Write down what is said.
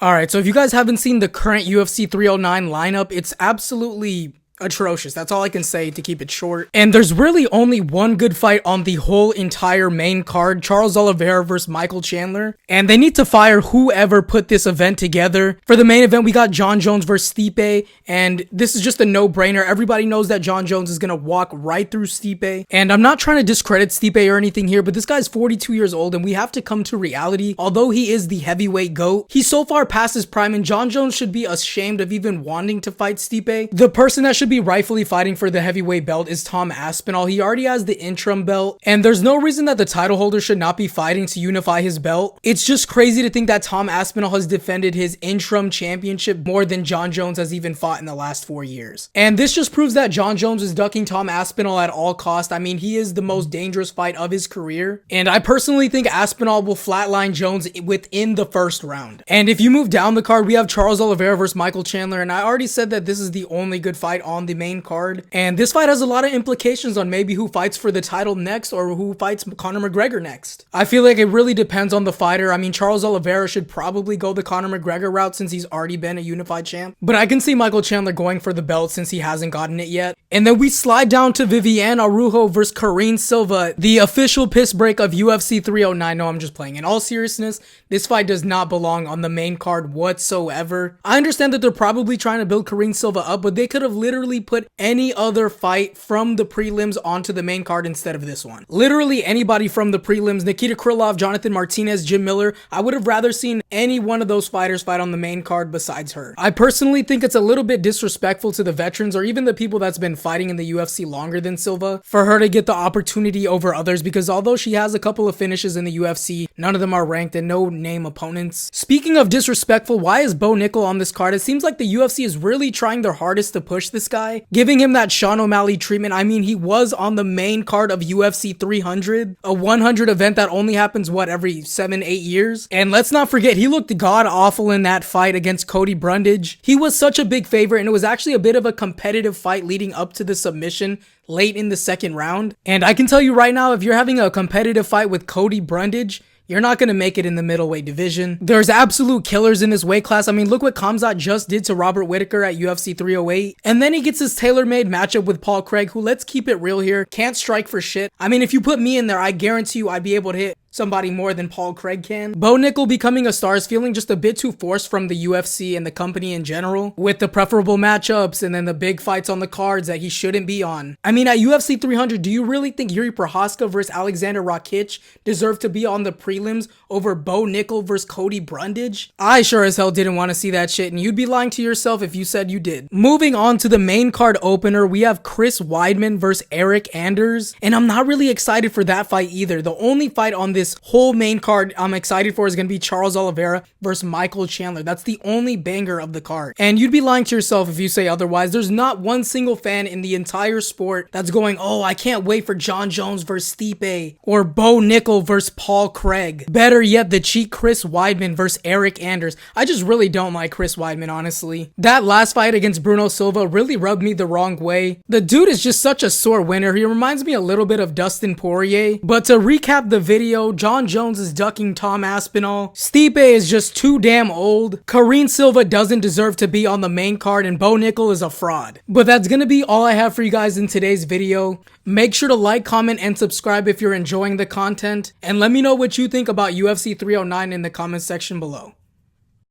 Alright, so if you guys haven't seen the current UFC 309 lineup, it's absolutely atrocious. That's all I can say to keep it short. And there's really only one good fight on the whole entire main card, Charles Oliveira versus Michael Chandler. And they need to fire whoever put this event together. For the main event, we got Jon Jones versus Stipe, and this is just a no-brainer. Everybody knows that Jon Jones is gonna walk right through Stipe. And I'm not trying to discredit Stipe or anything here, but this guy's 42 years old, and we have to come to reality. Although he is the heavyweight GOAT, he's so far past his prime, and Jon Jones should be ashamed of even wanting to fight Stipe. The person that should be rightfully fighting for the heavyweight belt is Tom Aspinall. He already has the interim belt, and there's no reason that the title holder should not be fighting to unify his belt. It's just crazy to think that Tom Aspinall has defended his interim championship more than Jon Jones has even fought in the last 4 years. And this just proves that Jon Jones is ducking Tom Aspinall at all costs. I mean, he is the most dangerous fight of his career, and I personally think Aspinall will flatline Jones within the first round. And if you move down the card, we have Charles Oliveira versus Michael Chandler, and I already said that this is the only good fight on the main card, and this fight has a lot of implications on maybe who fights for the title next or who fights Conor McGregor next. I feel like it really depends on the fighter. I mean, Charles Oliveira should probably go the Conor McGregor route since he's already been a unified champ, but I can see Michael Chandler going for the belt since he hasn't gotten it yet. And then we slide down to Viviane Araújo versus Karine Silva, the official piss break of UFC 309. No, I'm just playing. In all seriousness, this fight does not belong on the main card whatsoever. I understand that they're probably trying to build Karine Silva up, but they could have literally put any other fight from the prelims onto the main card instead of this one. Literally anybody from the prelims, Nikita Krylov, Jonathan Martinez, Jim Miller. I would have rather seen any one of those fighters fight on the main card besides her. I personally think it's a little bit disrespectful to the veterans or even the people that's been fighting in the UFC longer than Silva for her to get the opportunity over others, because although she has a couple of finishes in the UFC, none of them are ranked and no name opponents. Speaking of disrespectful, why is Bo Nickel on this card? It seems like the UFC is really trying their hardest to push this guy, giving him that Sean O'Malley treatment. I mean, he was on the main card of UFC 300, a 100 event that only happens, what, every 7-8 years? And let's not forget, he looked god-awful in that fight against Cody Brundage. He was such a big favorite, and it was actually a bit of a competitive fight leading up to the submission late in the second round. And I can tell you right now, if you're having a competitive fight with Cody Brundage, you're not going to make it in the middleweight division. There's absolute killers in this weight class. I mean, look what Khamzat just did to Robert Whittaker at UFC 308. And then he gets his tailor-made matchup with Paul Craig, who, let's keep it real here, can't strike for shit. I mean, if you put me in there, I guarantee you I'd be able to hit somebody more than Paul Craig can. Bo Nickel becoming a star is feeling just a bit too forced from the UFC and the company in general, with the preferable matchups and then the big fights on the cards that he shouldn't be on. I mean, at UFC 300, do you really think Yuri Prochazka versus Alexander Rakic deserve to be on the prelims over Bo Nickel versus Cody Brundage? I sure as hell didn't want to see that shit, and you'd be lying to yourself if you said you did. Moving on to the main card opener, we have Chris Weidman versus Eric Anders, and I'm not really excited for that fight either. The only fight on this whole main card I'm excited for is going to be Charles Oliveira versus Michael Chandler. That's the only banger of the card. And you'd be lying to yourself if you say otherwise. There's not one single fan in the entire sport that's going, oh, I can't wait for Jon Jones versus Stipe or Bo Nickel versus Paul Craig. Better yet, the cheat Chris Weidman versus Eric Anders. I just really don't like Chris Weidman, honestly. That last fight against Bruno Silva really rubbed me the wrong way. The dude is just such a sore winner. He reminds me a little bit of Dustin Poirier. But to recap the video, Jon Jones is ducking Tom Aspinall. Stipe is just too damn old. Karine Silva doesn't deserve to be on the main card, and Bo Nickel is a fraud. But that's gonna be all I have for you guys in today's video. Make sure to like, comment, and subscribe if you're enjoying the content, and let me know what you think about UFC 309 in the comment section below.